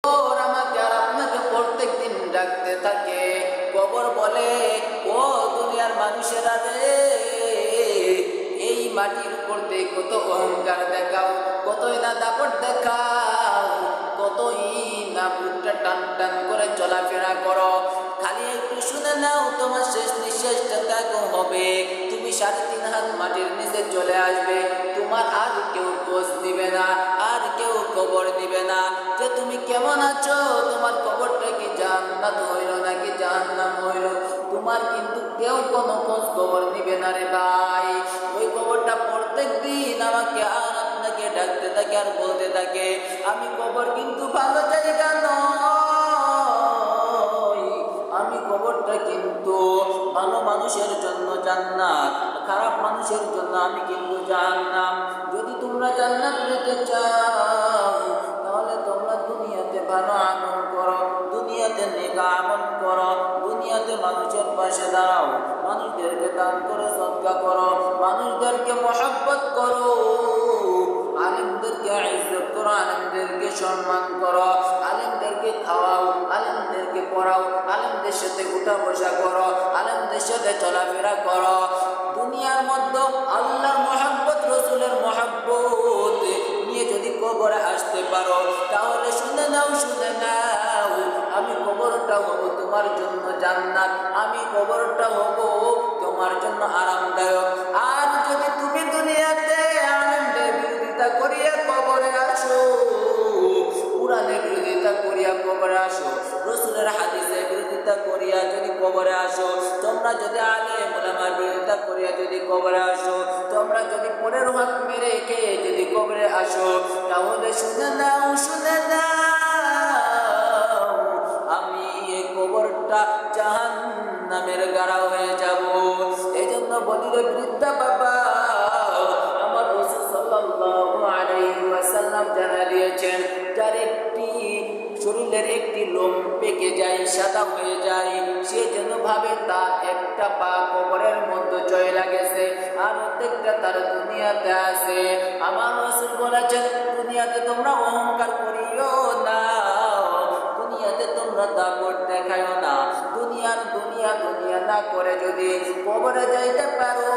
কবর আমাকে আর আপনাকে প্রত্যেকদিন ডাকতে থাকে। কবর বলে, ও দুনিয়ার মানুষেরা রে, এই মাটির উপর দিয়ে কত অহংকার দেখাও, কতই না দাপট দেখাও, কতই না বুকটা টান টান করে চলাফেরা করো। খালি একটু শুনে নাও, তোমার শেষ নিঃশ্বাসটা ত্যাগ হবে, তুমি 3.5 হাত মাটির নিচে চলে আসবে। তোমার আর কেউ খোঁজ দিবে না, আর কেউ খবর দিবে না যে তুমি কেমন আছো, তোমার কবরটা কি জান্নাত হইল নাকি জাহান্নাম হইল। তোমার কিন্তু কেউ কোনো খোঁজ খবর নিবে না রে ভাই। ওই কবরটা প্রত্যেক দিন আমাকে আর আপনাকে ডাকতে থাকে আর বলতে থাকে, আমি কবর কিন্তু ভালো জায়গা নয়, আমি কবরটা কিন্তু ভালো মানুষের জন্য জান্নাত, খারাপ মানুষের জন্য আমি কিন্তু জাহান্নাম। যদি তোমরা জান্নাত পেতে চাও, তাহলে তোমরা দুনিয়াতে ভালো আমল করো, দুনিয়াতে নেক আমল করো, দুনিয়াতে মানুষের পাশে দাঁড়াও, মানুষদেরকে দান করো, সদকা করো, মানুষদেরকে মহব্বত করো, আলেমদেরকে ইজ্জত করো, আলেমদেরকে সম্মান করো, আলেমদেরকে খাওয়াও, আলেমদেরকে পড়াও, আলেমদের সাথে উঠা বসা করো, আলেমদের সাথে চলাফেরা করো। দুনিয়ার মধ্যে আল্লাহর মহব্বত, রসুলের মহব্বত নিয়ে যদি কবরে আসতে পারো, তাহলে শুনে নাও, শুনে নাও, আমি কবরটা হব তোমার জন্য জান্নাত, আমি কবরটা হব তোমার জন্য আরামদায়ক। আর যদি তুমি দুনিয়াতে আলেমদের বিরোধিতা করিয়া কবরে আসো, কোরআনের বিরোধিতা করিয়া কবরে আসো, রসুলের হাদিসের বিরোধিতা করিয়া যদি কবরে আসো, তোমরা যদি আলেম ওলামার বিরোধিতা করিয়া যদি কবরে আসো, তোমরা যদি পরের হাত মেরে খেয়ে যদি কবরে আসো, তাহলে শুনে নাও, শুনে নাও, আমি এই কবরটা জাহান্নামের গাড়া হয়ে যাব। এই জন্য বলি রে বৃদ্ধা বাবা, আমার রাসূল সাল্লাল্লাহু আলাইহি ওয়াসাল্লাম জানা দিয়েছেন, যার একটি শরীরের একটি লোম পেকে যায়, সাদা হয়ে যায়, সে যেন ভাবে তার একটা পা কবরের মধ্যে চলে গেছে, আর অর্ধেকটা তার দুনিয়াতে আছে। আমার রাসূল বলেছেন, দুনিয়াতে তোমরা অহংকার করিও না, দুনিয়াতে তোমরা দাপট দেখায়ও না, দুনিয়া না করে যদি কবরে যাইতে পারো